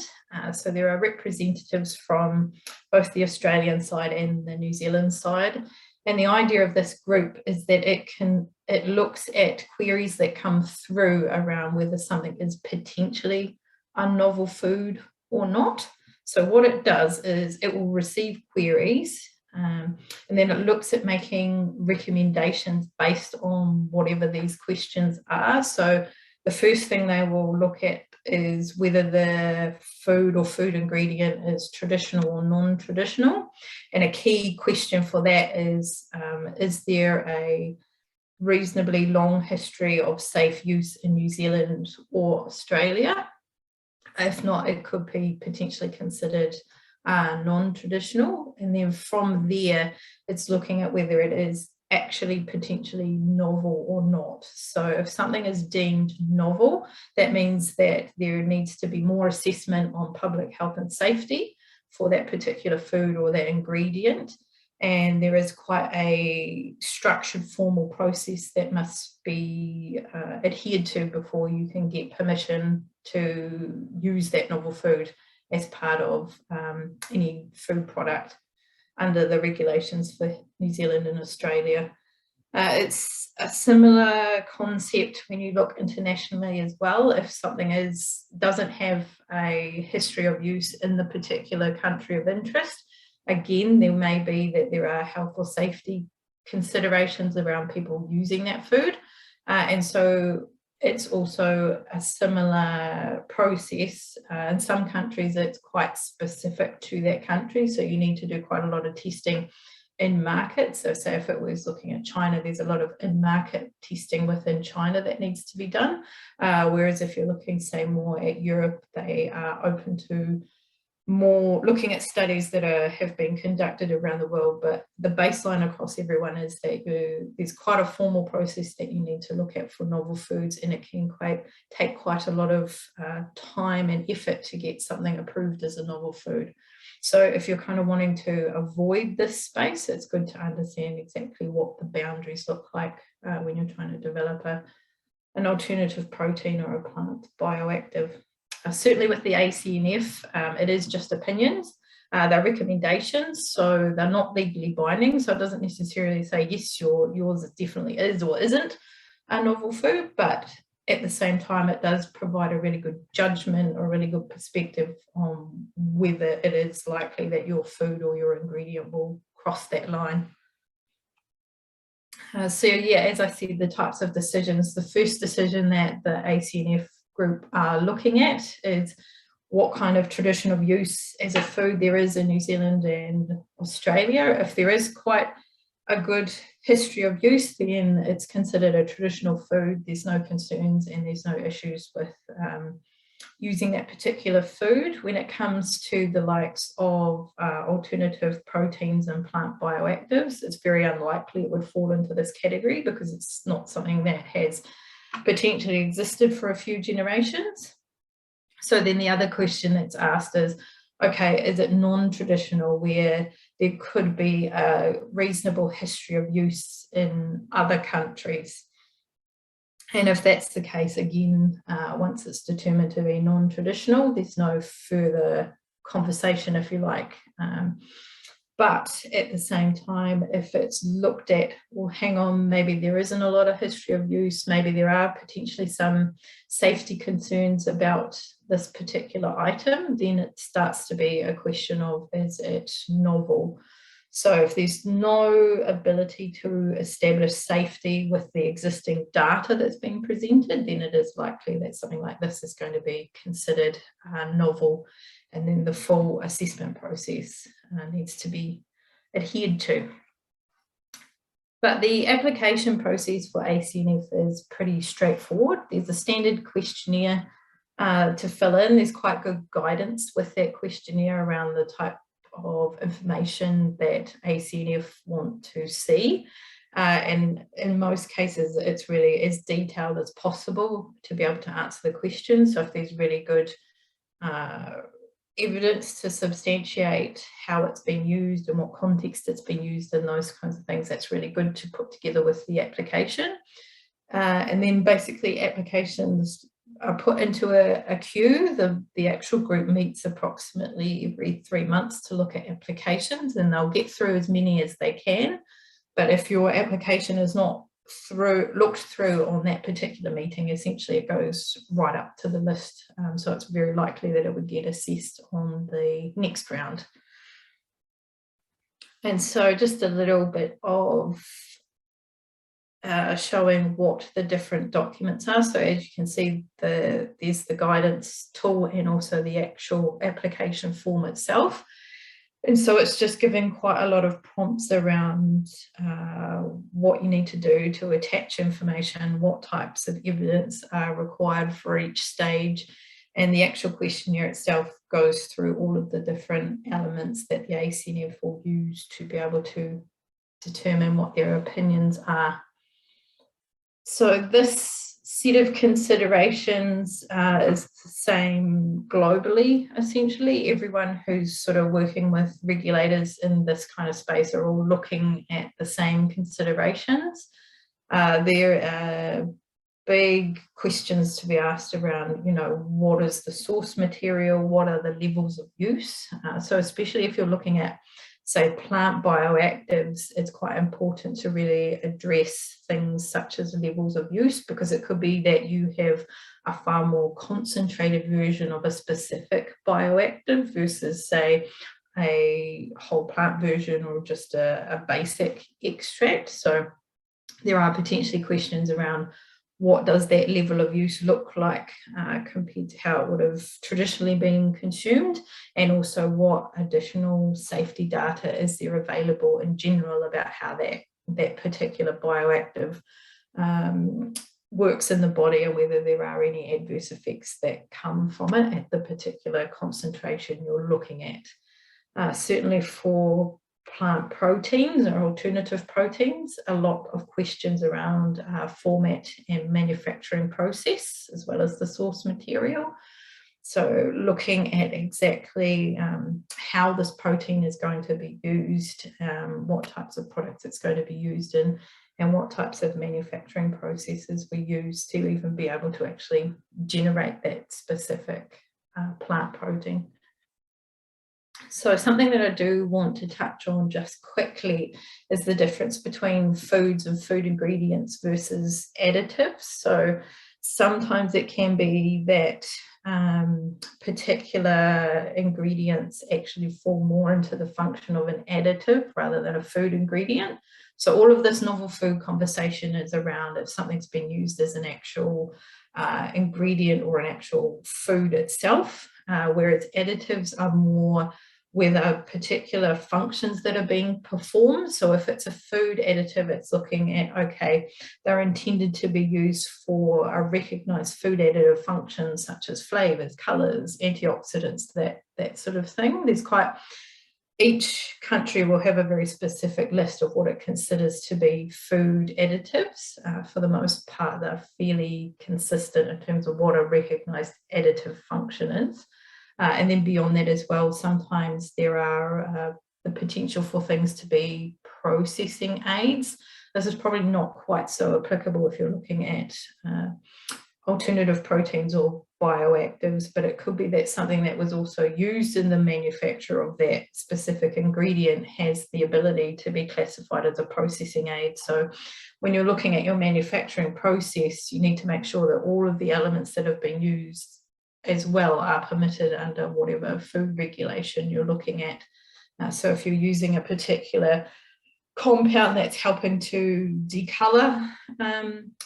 So there are representatives from both the Australian side and the New Zealand side. And the idea of this group is that it looks at queries that come through around whether something is potentially a novel food or not. So what it does is it will receive queries and then it looks at making recommendations based on whatever these questions are. So the first thing they will look at is whether the food or food ingredient is traditional or non-traditional. And a key question for that is there a reasonably long history of safe use in New Zealand or Australia? If not, it could be potentially considered non-traditional. And then from there, it's looking at whether it is actually potentially novel or not. So if something is deemed novel, that means that there needs to be more assessment on public health and safety for that particular food or that ingredient. And there is quite a structured formal process that must be adhered to before you can get permission to use that novel food as part of any food product under the regulations for New Zealand and Australia. It's a similar concept when you look internationally as well. If something doesn't have a history of use in the particular country of interest, again, there may be that there are health or safety considerations around people using that food. And so it's also a similar process. In some countries, it's quite specific to that country. So you need to do quite a lot of testing in market. So say if it was looking at China, there's a lot of in-market testing within China that needs to be done. Whereas if you're looking, say, more at Europe, they are open to more looking at studies that have been conducted around the world, but the baseline across everyone is that there's quite a formal process that you need to look at for novel foods, and it can take quite a lot of time and effort to get something approved as a novel food. So if you're kind of wanting to avoid this space, it's good to understand exactly what the boundaries look like when you're trying to develop an alternative protein or a plant bioactive. Certainly with the ACNF, it is just opinions. They're recommendations, so they're not legally binding. So it doesn't necessarily say, yes, yours definitely is or isn't a novel food, but at the same time, it does provide a really good judgment or a really good perspective on whether it is likely that your food or your ingredient will cross that line. So yeah, as I said, the types of decisions, the first decision that the ACNF group are looking at is what kind of tradition of use as a food there is in New Zealand and Australia. If there is quite a good history of use, then it's considered a traditional food. There's no concerns and there's no issues with using that particular food. When it comes to the likes of alternative proteins and plant bioactives, it's very unlikely it would fall into this category because it's not something that has potentially existed for a few generations. So then the other question that's asked is, okay, is it non-traditional where there could be a reasonable history of use in other countries? And if that's the case, again, once it's determined to be non-traditional, there's no further conversation, if you like. But at the same time, if it's looked at, well, hang on, maybe there isn't a lot of history of use, maybe there are potentially some safety concerns about this particular item, then it starts to be a question of, is it novel? So if there's no ability to establish safety with the existing data that's being presented, then it is likely that something like this is going to be considered novel, and then the full assessment process needs to be adhered to. But the application process for ACNF is pretty straightforward. There's a standard questionnaire to fill in. There's quite good guidance with that questionnaire around the type of information that ACNF want to see. And in most cases, it's really as detailed as possible to be able to answer the question. So if there's really good evidence to substantiate how it's been used and what context it's been used and those kinds of things, that's really good to put together with the application. And then basically applications are put into a queue. The actual group meets approximately every 3 months to look at applications, and they'll get through as many as they can. But if your application is not looked through on that particular meeting, essentially it goes right up to the list. So it's very likely that it would get assessed on the next round. And so just a little bit of showing what the different documents are. So as you can see, there's the guidance tool and also the actual application form itself. And so it's just giving quite a lot of prompts around what you need to do to attach information, what types of evidence are required for each stage. And the actual questionnaire itself goes through all of the different elements that the ACNF will use to be able to determine what their opinions are. So this set of considerations is the same globally, essentially. Everyone who's sort of working with regulators in this kind of space are all looking at the same considerations. There are big questions to be asked around, you know, what is the source material? What are the levels of use? So especially if you're looking at, say, plant bioactives, it's quite important to really address things such as levels of use, because it could be that you have a far more concentrated version of a specific bioactive versus, say, a whole plant version or just a basic extract. So there are potentially questions around what does that level of use look like compared to how it would have traditionally been consumed, and also what additional safety data is there available in general about how that particular bioactive works in the body, or whether there are any adverse effects that come from it at the particular concentration you're looking at. Certainly for plant proteins or alternative proteins, a lot of questions around format and manufacturing process, as well as the source material. So looking at exactly how this protein is going to be used, what types of products it's going to be used in, and what types of manufacturing processes we use to even be able to actually generate that specific plant protein. So something that I do want to touch on just quickly is the difference between foods and food ingredients versus additives. So sometimes it can be that particular ingredients actually fall more into the function of an additive rather than a food ingredient. So all of this novel food conversation is around if something's been used as an actual ingredient or an actual food itself, whereas additives are more whether particular functions that are being performed. So if it's a food additive, it's looking at, okay, they're intended to be used for a recognized food additive function, such as flavors, colors, antioxidants, that sort of thing. Each country will have a very specific list of what it considers to be food additives. For the most part, they're fairly consistent in terms of what a recognized additive function is. And then beyond that as well, sometimes there are the potential for things to be processing aids. This is probably not quite so applicable if you're looking at alternative proteins or bioactives, but it could be that something that was also used in the manufacture of that specific ingredient has the ability to be classified as a processing aid. So when you're looking at your manufacturing process, you need to make sure that all of the elements that have been used as well are permitted under whatever food regulation you're looking at. So if you're using a particular compound that's helping to decolor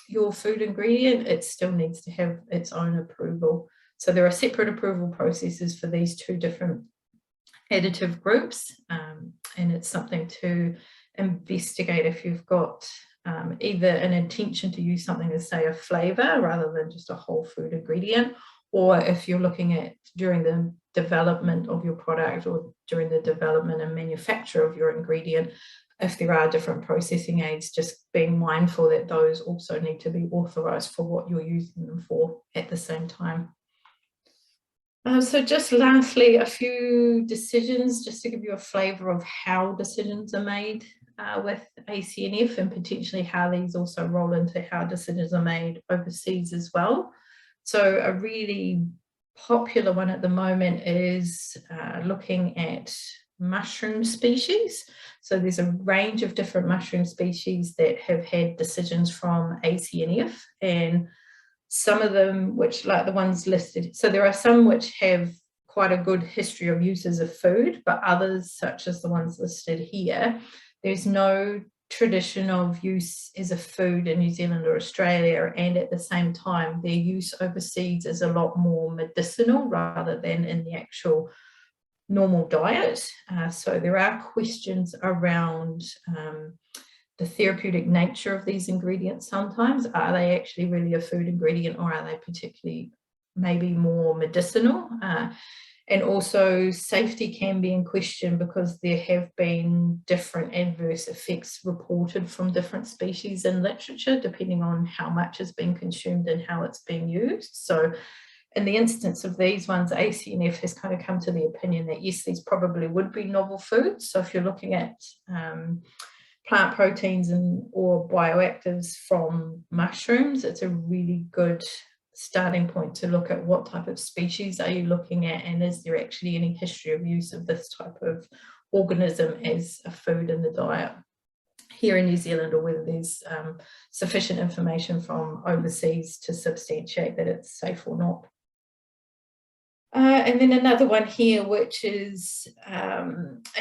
your food ingredient, it still needs to have its own approval. So there are separate approval processes for these two different additive groups, and it's something to investigate if you've got either an intention to use something as, say, a flavor rather than just a whole food ingredient, or if you're looking at during the development of your product or during the development and manufacture of your ingredient, if there are different processing aids, just being mindful that those also need to be authorized for what you're using them for at the same time. So just lastly, a few decisions, just to give you a flavor of how decisions are made with ACNF, and potentially how these also roll into how decisions are made overseas as well. So a really popular one at the moment is looking at mushroom species. So there's a range of different mushroom species that have had decisions from ACNF, and some of them, which like the ones listed, so there are some which have quite a good history of use as a food, but others, such as the ones listed here, there's no tradition of use as a food in New Zealand or Australia, and at the same time their use overseas is a lot more medicinal rather than in the actual normal diet. So there are questions around the therapeutic nature of these ingredients sometimes. Are they actually really a food ingredient, or are they particularly maybe more medicinal? And also safety can be in question because there have been different adverse effects reported from different species in literature, depending on how much is being consumed and how it's being used. So in the instance of these ones, ACNF has kind of come to the opinion that yes, these probably would be novel foods. So if you're looking at plant proteins or bioactives from mushrooms, it's a really good starting point to look at what type of species are you looking at, and is there actually any history of use of this type of organism as a food in the diet here in New Zealand, or whether there's sufficient information from overseas to substantiate that it's safe or not. And then another one here, which is a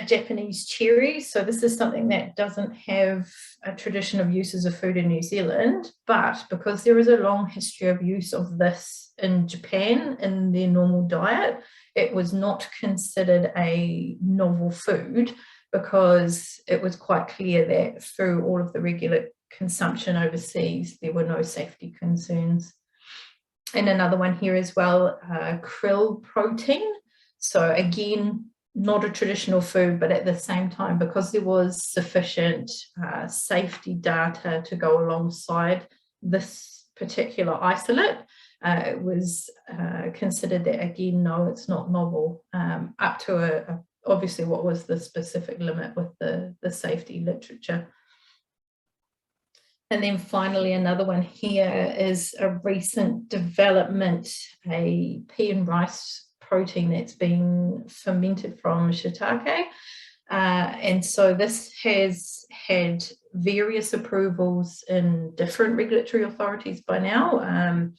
Japanese cherry. So this is something that doesn't have a tradition of use as a food in New Zealand, but because there is a long history of use of this in Japan in their normal diet, it was not considered a novel food because it was quite clear that through all of the regular consumption overseas, there were no safety concerns. And another one here as well, krill protein. So again, not a traditional food, but at the same time, because there was sufficient safety data to go alongside this particular isolate, it was considered that, again, no, it's not novel, up to obviously what was the specific limit with the safety literature. And then finally, another one here is a recent development, a pea and rice protein that's been fermented from shiitake. And so this has had various approvals in different regulatory authorities by now.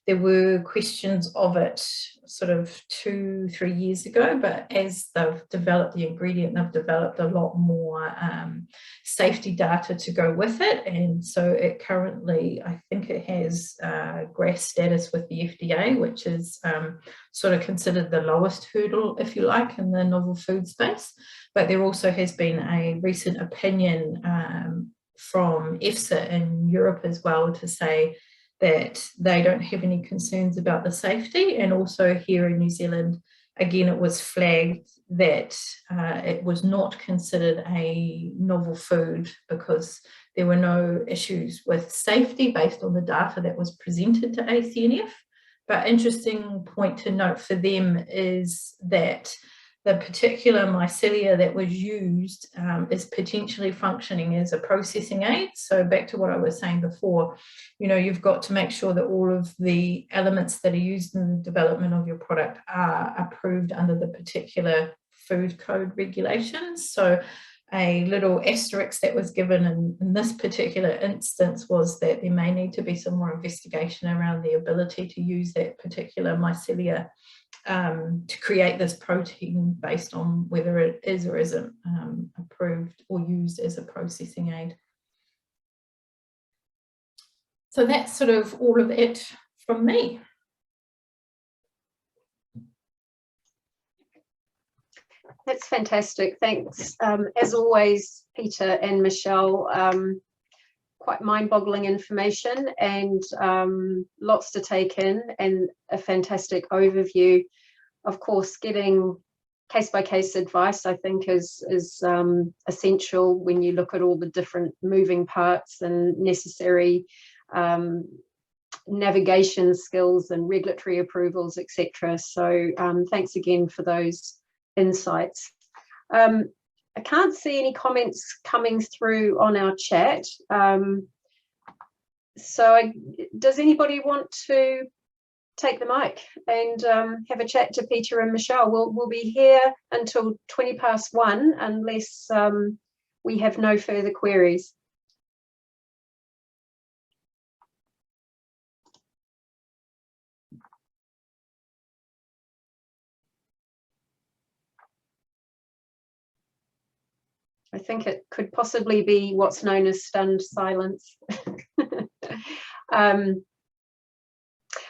There were questions of it sort of 2-3 years ago, but as they've developed the ingredient, they've developed a lot more safety data to go with it. And so it currently, I think it has GRAS status with the FDA, which is sort of considered the lowest hurdle, if you like, in the novel food space. But there also has been a recent opinion from EFSA in Europe as well to say that they don't have any concerns about the safety. And also here in New Zealand, again, it was flagged that it was not considered a novel food because there were no issues with safety based on the data that was presented to ACNF. But interesting point to note for them is that the particular mycelia that was used is potentially functioning as a processing aid. So back to what I was saying before, you know, you've got to make sure that all of the elements that are used in the development of your product are approved under the particular food code regulations. So a little asterisk that was given in this particular instance was that there may need to be some more investigation around the ability to use that particular mycelia to create this protein based on whether it is or isn't approved or used as a processing aid. So that's sort of all of it from me. That's fantastic. Thanks. As always, Peter and Michelle, quite mind-boggling information and lots to take in, and a fantastic overview. Of course, getting case-by-case advice, I think, is essential when you look at all the different moving parts and necessary navigation skills and regulatory approvals, etc. So thanks again for those insights. I can't see any comments coming through on our chat. Does anybody want to take the mic and have a chat to Peter and Michelle? We'll be here until 1:20 unless we have no further queries. I think it could possibly be what's known as stunned silence.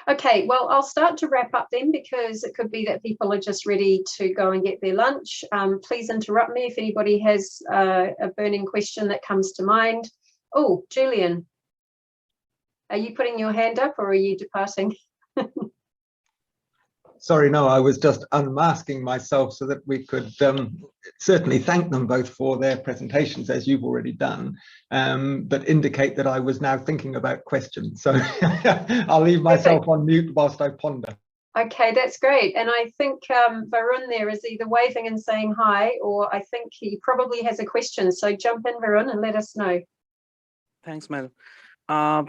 Okay, well, I'll start to wrap up then, because it could be that people are just ready to go and get their lunch. Please interrupt me if anybody has a burning question that comes to mind. Oh, Julian, are you putting your hand up or are you departing? Sorry, no, I was just unmasking myself so that we could certainly thank them both for their presentations, as you've already done, but indicate that I was now thinking about questions. So I'll leave myself on mute whilst I ponder. Okay, that's great. And I think Varun there is either waving and saying hi, or I think he probably has a question. So jump in, Varun, and let us know. Thanks, Mel.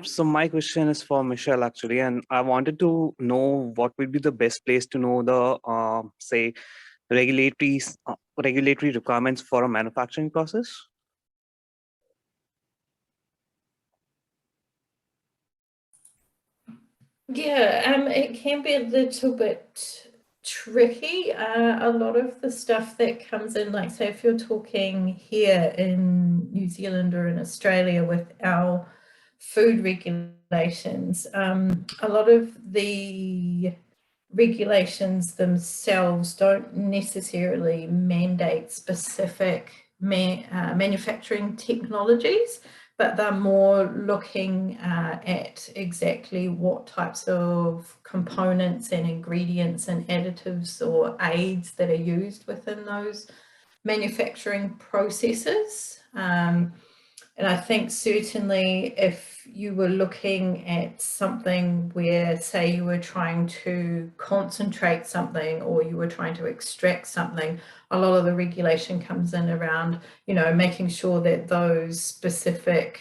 So my question is for Michelle, actually, and I wanted to know what would be the best place to know the, say, regulatory requirements for a manufacturing process. Yeah, it can be a little bit tricky. A lot of the stuff that comes in, like say if you're talking here in New Zealand or in Australia with our food regulations, a lot of the regulations themselves don't necessarily mandate specific manufacturing technologies, but they're more looking at exactly what types of components and ingredients and additives or aids that are used within those manufacturing processes. And I think certainly if you were looking at something where, say, you were trying to concentrate something or you were trying to extract something, a lot of the regulation comes in around, you know, making sure that those specific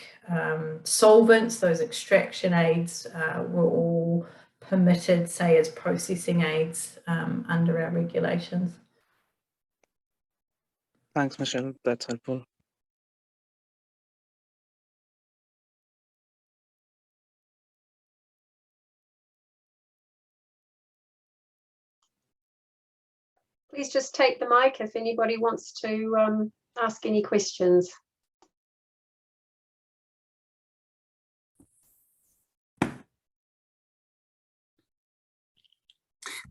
solvents, those extraction aids were all permitted, say, as processing aids under our regulations. Thanks, Michelle. That's helpful. Please just take the mic if anybody wants to ask any questions.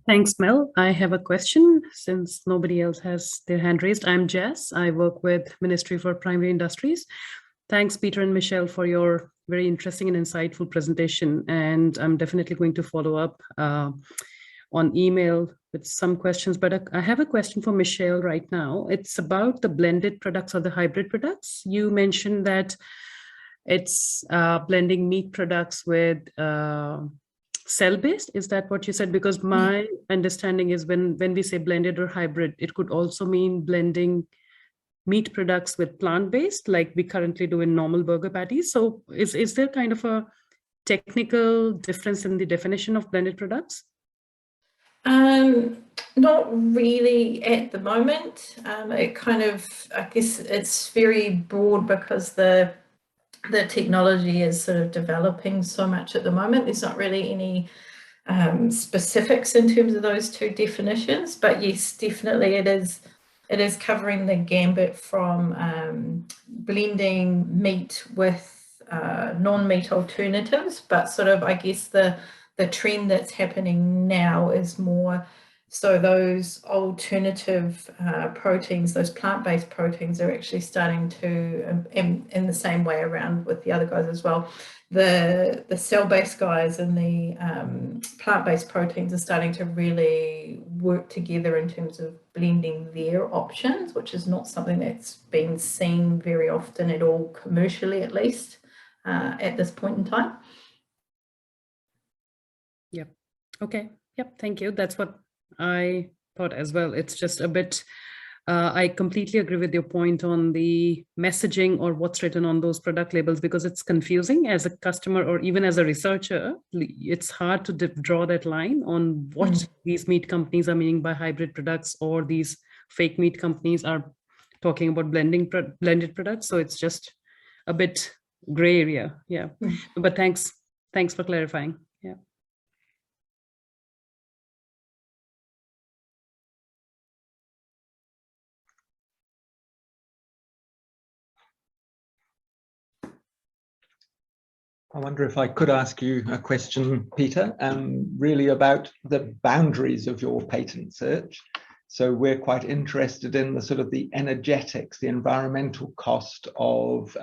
Thanks, Mel. I have a question since nobody else has their hand raised. I'm Jess. I work with Ministry for Primary Industries. Thanks, Peter and Michelle, for your very interesting and insightful presentation. And I'm definitely going to follow up on email with some questions, but I have a question for Michelle right now. It's about the blended products or the hybrid products. You mentioned that it's blending meat products with cell-based. Is that what you said? Because my understanding is when we say blended or hybrid, it could also mean blending meat products with plant-based, like we currently do in normal burger patties. So is there kind of a technical difference in the definition of blended products? Not really at the moment. It kind of, I guess it's very broad because the technology is sort of developing so much at the moment. There's not really any specifics in terms of those two definitions, but yes, definitely it is covering the gambit from blending meat with non-meat alternatives, but sort of, I guess the trend that's happening now is more so those alternative proteins, those plant-based proteins are actually starting to, in the same way around with the other guys as well, the cell-based guys and the plant-based proteins are starting to really work together in terms of blending their options, which is not something that's been seen very often at all, commercially at least, at this point in time. Yep. Okay. Yep. Thank you. That's what I thought as well. It's just a bit, I completely agree with your point on the messaging or what's written on those product labels, because it's confusing as a customer or even as a researcher. It's hard to draw that line on what these meat companies are meaning by hybrid products, or these fake meat companies are talking about blended products. So it's just a bit gray area. Yeah. But thanks for clarifying. Yeah. I wonder if I could ask you a question, Peter, really about the boundaries of your patent search. So we're quite interested in the sort of the energetics, the environmental cost of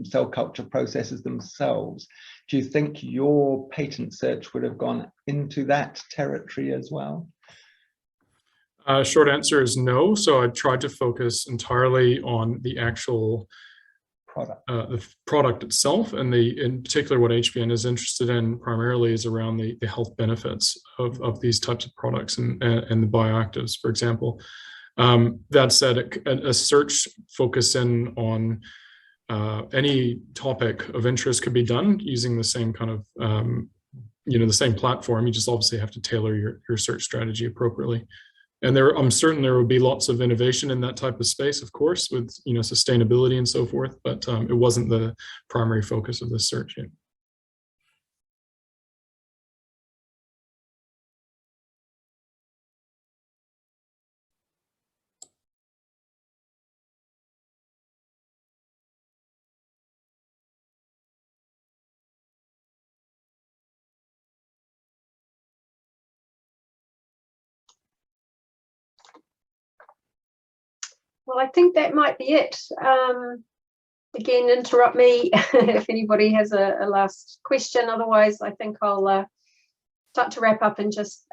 cell culture processes themselves. Do you think your patent search would have gone into that territory as well? Short answer is no. So I tried to focus entirely on the actual the product itself, and in particular what HBN is interested in primarily is around the health benefits of these types of products and the bioactives, for example. That said, a search focusing on any topic of interest could be done using the same kind of the same platform. You just obviously have to tailor your search strategy appropriately. And I'm certain there will be lots of innovation in that type of space, of course, with sustainability and so forth, but it wasn't the primary focus of this search yet. Well, I think that might be it. Again, interrupt me if anybody has a last question. Otherwise, I think I'll start to wrap up and just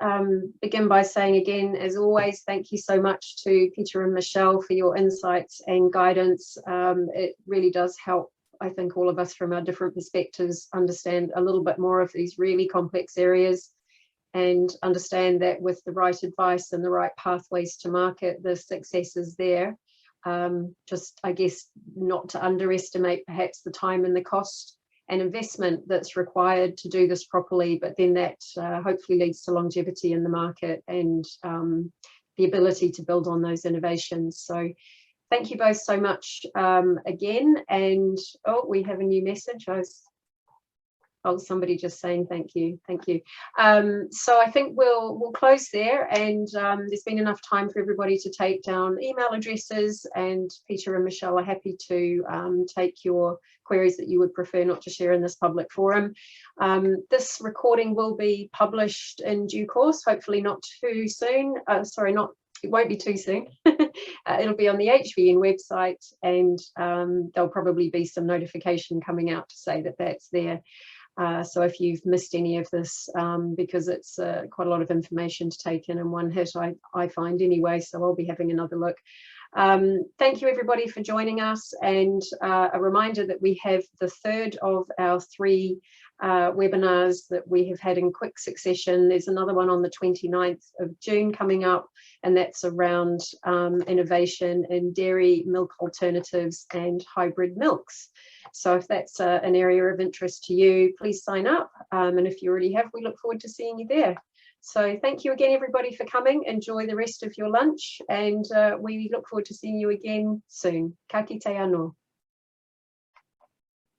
begin by saying again, as always, thank you so much to Peter and Michelle for your insights and guidance. It really does help, I think, all of us from our different perspectives understand a little bit more of these really complex areas, and understand that with the right advice and the right pathways to market, the success is there. Just, I guess, not to underestimate perhaps the time and the cost and investment that's required to do this properly, but then that hopefully leads to longevity in the market and the ability to build on those innovations. So thank you both so much again. And oh, we have a new message. Oh, somebody just saying thank you. So I think we'll close there, and there's been enough time for everybody to take down email addresses, and Peter and Michelle are happy to take your queries that you would prefer not to share in this public forum. This recording will be published in due course, hopefully not too soon. It won't be too soon. It'll be on the HBN website, and there'll probably be some notification coming out to say that that's there. So if you've missed any of this, because it's quite a lot of information to take in one hit, I find anyway, so I'll be having another look. Thank you everybody for joining us, and a reminder that we have the third of our 3 webinars that we have had in quick succession. There's another one on the 29th of June coming up, and that's around innovation in dairy, milk alternatives and hybrid milks. So if that's an area of interest to you, please sign up. And if you already have, we look forward to seeing you there. So thank you again, everybody, for coming. Enjoy the rest of your lunch, and we look forward to seeing you again soon. Ka kite anō.